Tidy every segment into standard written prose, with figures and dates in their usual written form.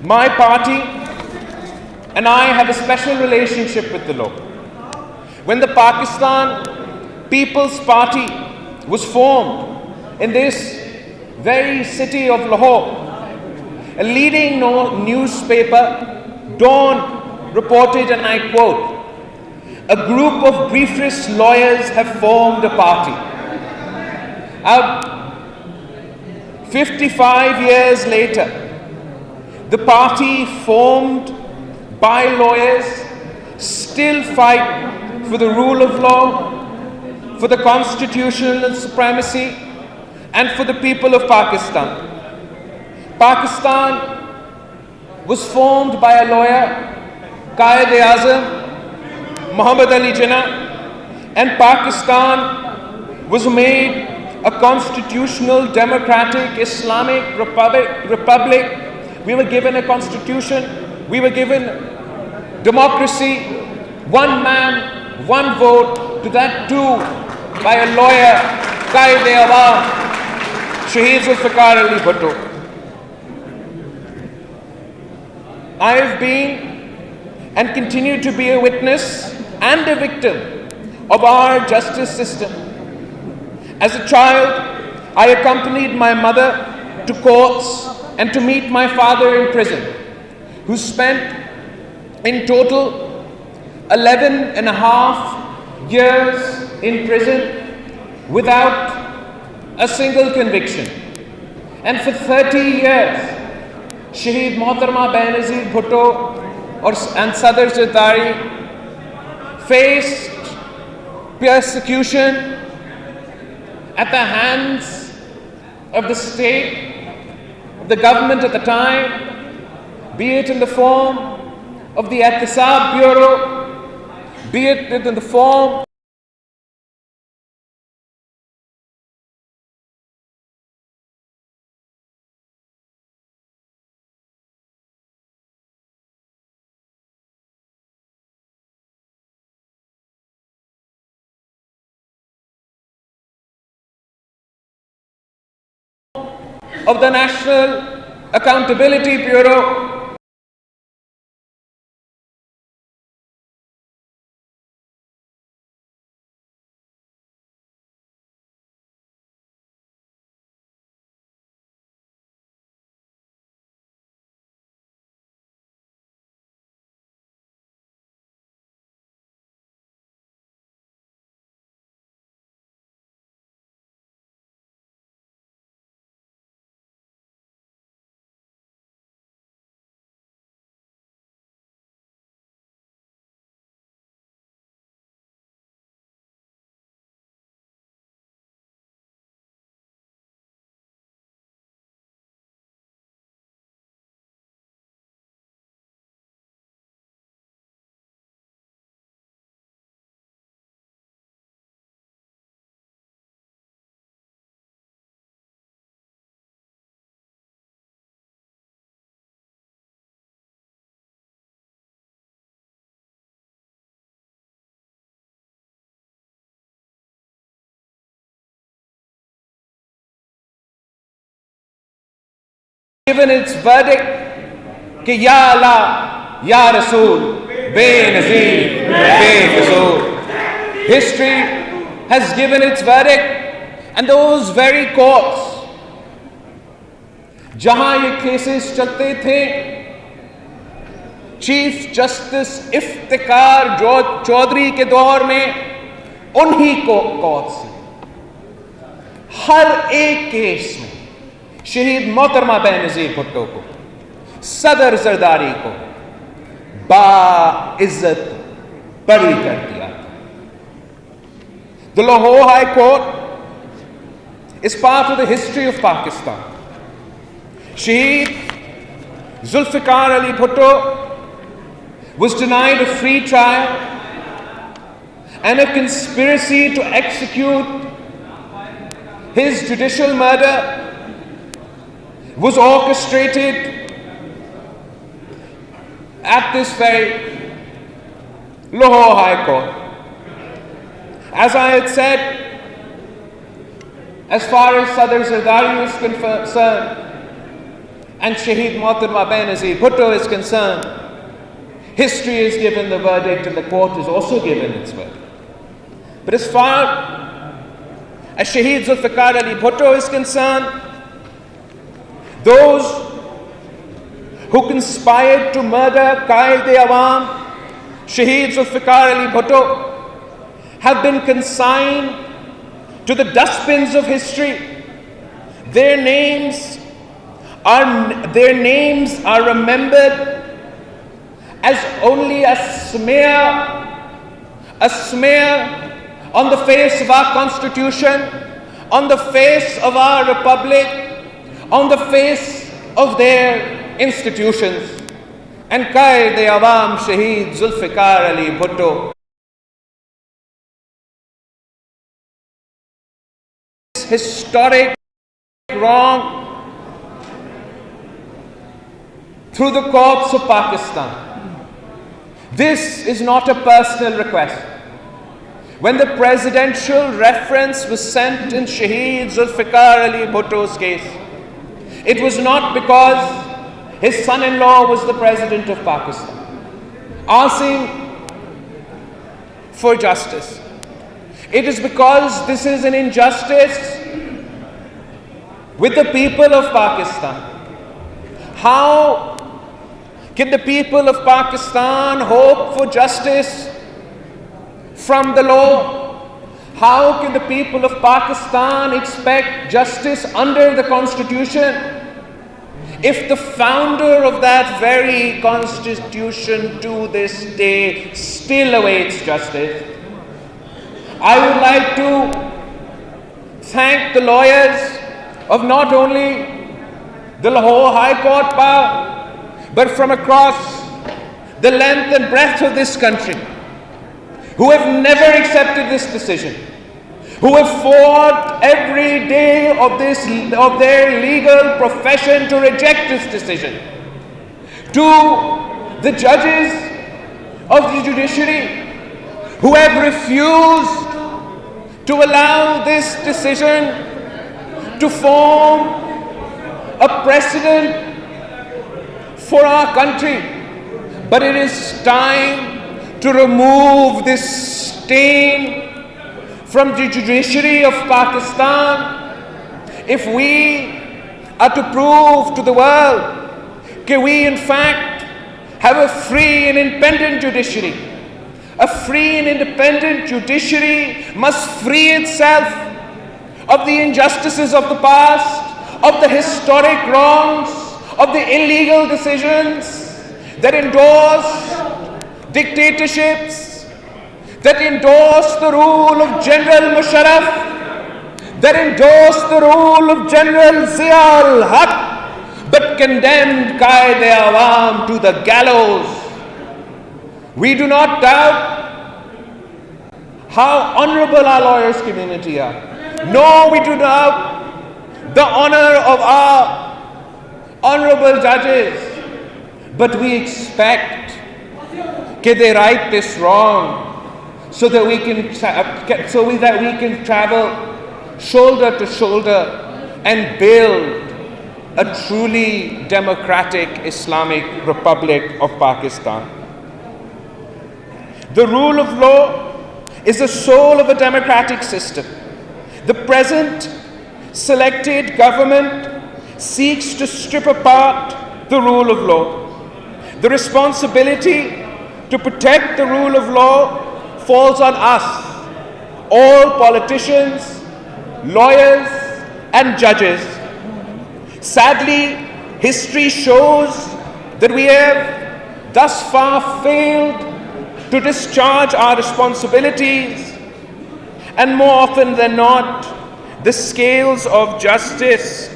My party and I have a special relationship with the law. When the Pakistan People's Party was formed in this very city of Lahore, a leading newspaper, Dawn, reported, and I quote, "A group of briefest lawyers have formed a party." 55 years later, the party formed by lawyers still fight for the rule of law, for the constitutional supremacy, and for the people of Pakistan. Pakistan was formed by a lawyer, Quaid-e-Azam Muhammad Ali Jinnah, and Pakistan was made a constitutional, democratic, Islamic republic. We were given a constitution, we were given democracy, one man, one vote, to that too by a lawyer, Quaid-e-Azam, Shaheed Zulfikar Ali Bhutto. I have been and continue to be a witness and a victim of our justice system. As a child, I accompanied my mother to courts and to meet my father in prison, who spent in total 11 and a half years in prison without a single conviction. And for 30 years, Shaheed Mohtarma Benazir Bhutto and Sadr Zardari faced persecution at the hands of the state, the government at the time, be it in the form of the Ihtisab Bureau, be it in the form of the National Accountability Bureau, given its verdict कि या अल्लाह या रसूल बेनज़ीर बेकसूर. History has given its verdict, and those very courts जहां ये cases चलते थे, chief justice Iftikhar Chaudhary के दौर में उन्हीं को कोर्ट से हर एक केस में शहीद मोहतरमा बेनज़ीर भुट्टो को, सदर जरदारी को बाइज्जत बरी कर दिया था. The Lahore High Court is part of the history of Pakistan. Shaheed Zulfikar Ali Bhutto was denied a free trial, and a conspiracy to execute his judicial murder was orchestrated at this very Lahore High Court. As I had said, as far as Sadr Zardari was concerned, and Shaheed Mohtarma Benazir Bhutto is concerned, history is given the verdict and the court is also given its verdict. But as far as Shaheed Zulfikar Ali Bhutto is concerned, those who conspired to murder Qaid-e-Awam, Shaheed Zulfikar Ali Bhutto, have been consigned to the dustbins of history. Their names are remembered as only a smear on the face of our Constitution, on the face of our Republic, on the face of their institutions. And Qaid-e-Awam Shaheed Zulfikar Ali Bhutto, historic wrong through the courts of Pakistan. This is not a personal request. When the presidential reference was sent in Shaheed Zulfikar Ali Bhutto's case, it was not because his son-in-law was the president of Pakistan asking for justice. It is because this is an injustice with the people of Pakistan. How can the people of Pakistan hope for justice from the law? How can the people of Pakistan expect justice under the Constitution if the founder of that very Constitution to this day still awaits justice? I would like to thank the lawyers of not only the Lahore High Court bar, but from across the length and breadth of this country, who have never accepted this decision, who have fought every day of their legal profession to reject this decision. To the judges of the judiciary who have refused to allow this decision to form a precedent for our country. But it is time to remove this stain from the judiciary of Pakistan if we are to prove to the world that we in fact have a free and independent judiciary. A free and independent judiciary must free itself of the injustices of the past, of the historic wrongs, of the illegal decisions that endorse dictatorships, that endorse the rule of General Musharraf, that endorse the rule of General Zia al-Haq, but condemned Qaid-e-Awam to the gallows. We do not doubt how honorable our lawyers community are. No, we do not the honor of our honorable judges, but we expect that they right this wrong so that we can travel shoulder to shoulder and build a truly democratic Islamic Republic of Pakistan. The rule of law is the soul of a democratic system. The present selected government seeks to strip apart the rule of law. The responsibility to protect the rule of law falls on us, all politicians, lawyers, and judges. Sadly, history shows that we have thus far failed to discharge our responsibilities, and more often than not, the scales of justice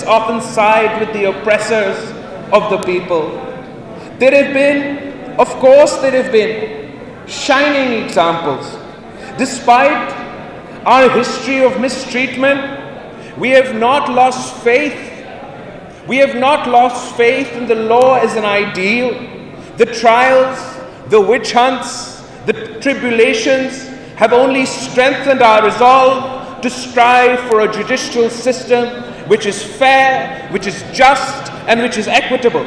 often side with the oppressors of the people. There have been shining examples. Despite our history of mistreatment, we have not lost faith. We have not lost faith in the law as an ideal. The trials, the witch hunts, the tribulations have only strengthened our resolve to strive for a judicial system which is fair, which is just, and which is equitable.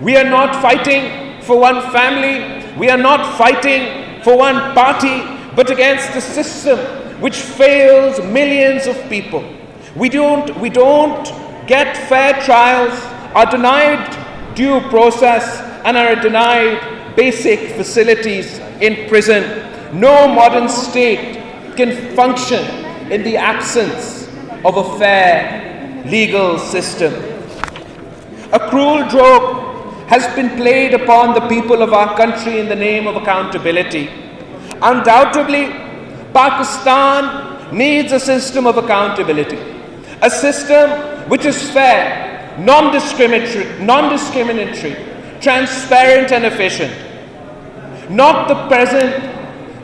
We are not fighting for one family, we are not fighting for one party, but against the system which fails millions of people. We don't get fair trials, are denied due process, and are denied basic facilities in prison. No modern state can function in the absence of a fair legal system. A cruel joke has been played upon the people of our country in the name of accountability. Undoubtedly, Pakistan needs a system of accountability, a system which is fair, non-discriminatory, transparent and efficient. Not the present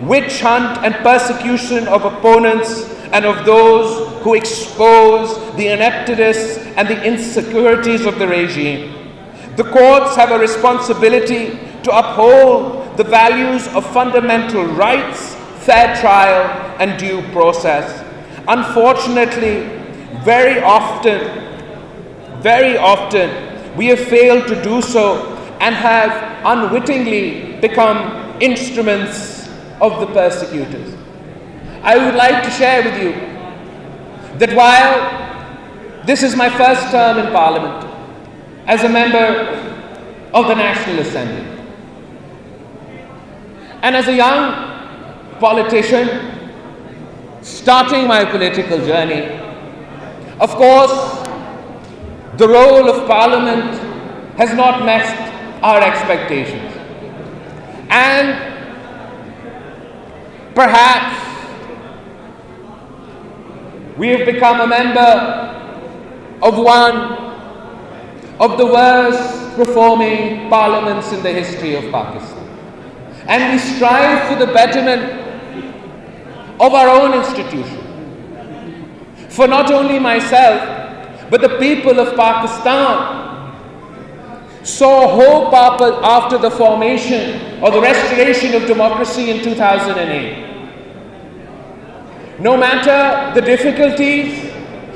witch hunt and persecution of opponents and of those who expose the ineptness and the insecurities of the regime. The courts have a responsibility to uphold the values of fundamental rights, fair trial, and due process. Unfortunately, very often, we have failed to do so and have unwittingly become instruments of the persecutors. I would like to share with you that while this is my first term in Parliament as a member of the National Assembly, and as a young politician starting my political journey, of course, the role of Parliament has not met our expectations. And perhaps we have become a member of one of the worst performing parliaments in the history of Pakistan. And we strive for the betterment of our own institution. For not only myself, but the people of Pakistan saw hope after the formation or the restoration of democracy in 2008. No matter the difficulties,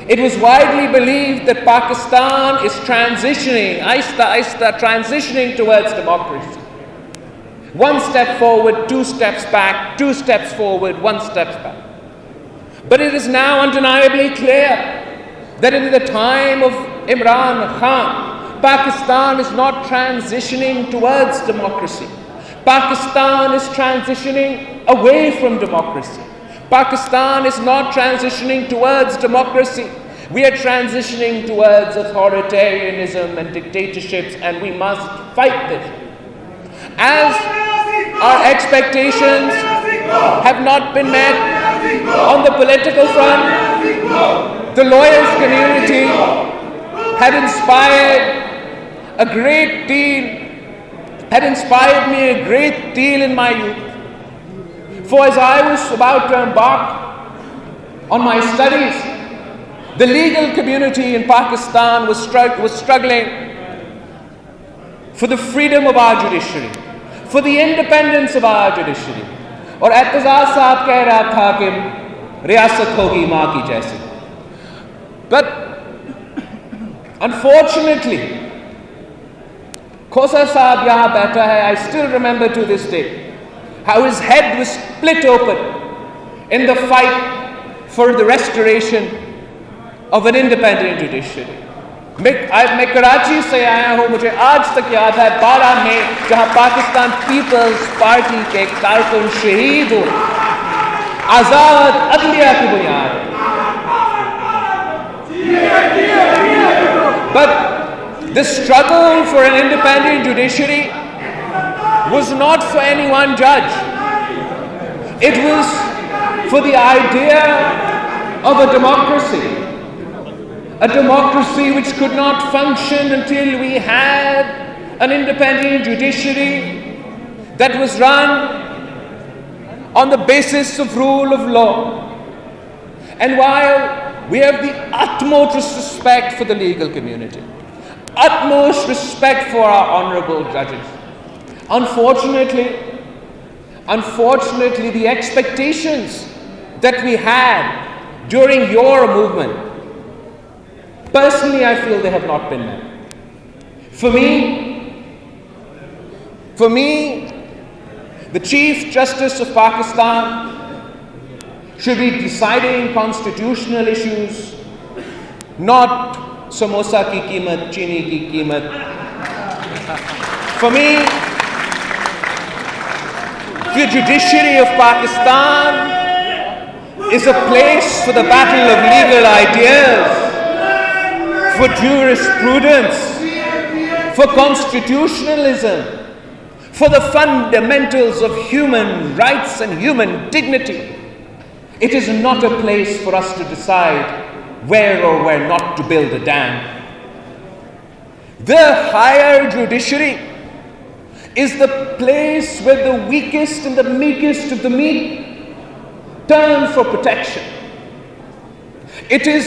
it was widely believed that Pakistan is transitioning, transitioning towards democracy. One step forward, two steps back, two steps forward, one step back. But it is now undeniably clear that in the time of Imran Khan, Pakistan is not transitioning towards democracy. Pakistan is transitioning away from democracy. Pakistan is not transitioning towards democracy. We are transitioning towards authoritarianism and dictatorships, and we must fight this. As our expectations have not been met on the political front, the lawyers community had inspired me a great deal in my youth. For as I was about to embark on my studies, the legal community in Pakistan was struggling for the freedom of our judiciary, for the independence of our judiciary. और एतजाज़ साहब कह रहा था कि रियासत होगी माँ की जैसी. But unfortunately, Khosa Saab yahan baitha hai. I still remember to this day how his head was split open in the fight for the restoration of an independent judiciary. मैं कराची से आया हूँ, मुझे आज तक याद है 12 मई जहाँ पाकिस्तान पीपल्स पार्टी के एक कारकुन शहीद हो, आज़ाद अदलिया की बुनियाद. But the struggle for an independent judiciary was not for any one judge. It was for the idea of a democracy. A democracy which could not function until we had an independent judiciary that was run on the basis of rule of law. And while we have the utmost respect for the legal community, utmost respect for our honorable judges, unfortunately, the expectations that we had during your movement Personally, I feel they have not been met. For me, the Chief Justice of Pakistan should be deciding constitutional issues, not samosa ki कीमत, चीनी की कीमत. For me, the judiciary of Pakistan is a place for the battle of legal ideas, for jurisprudence, for constitutionalism, for the fundamentals of human rights and human dignity. It is not a place for us to decide where or where not to build a dam. The higher judiciary is the place where the weakest and the meekest of the meek turn for protection. It is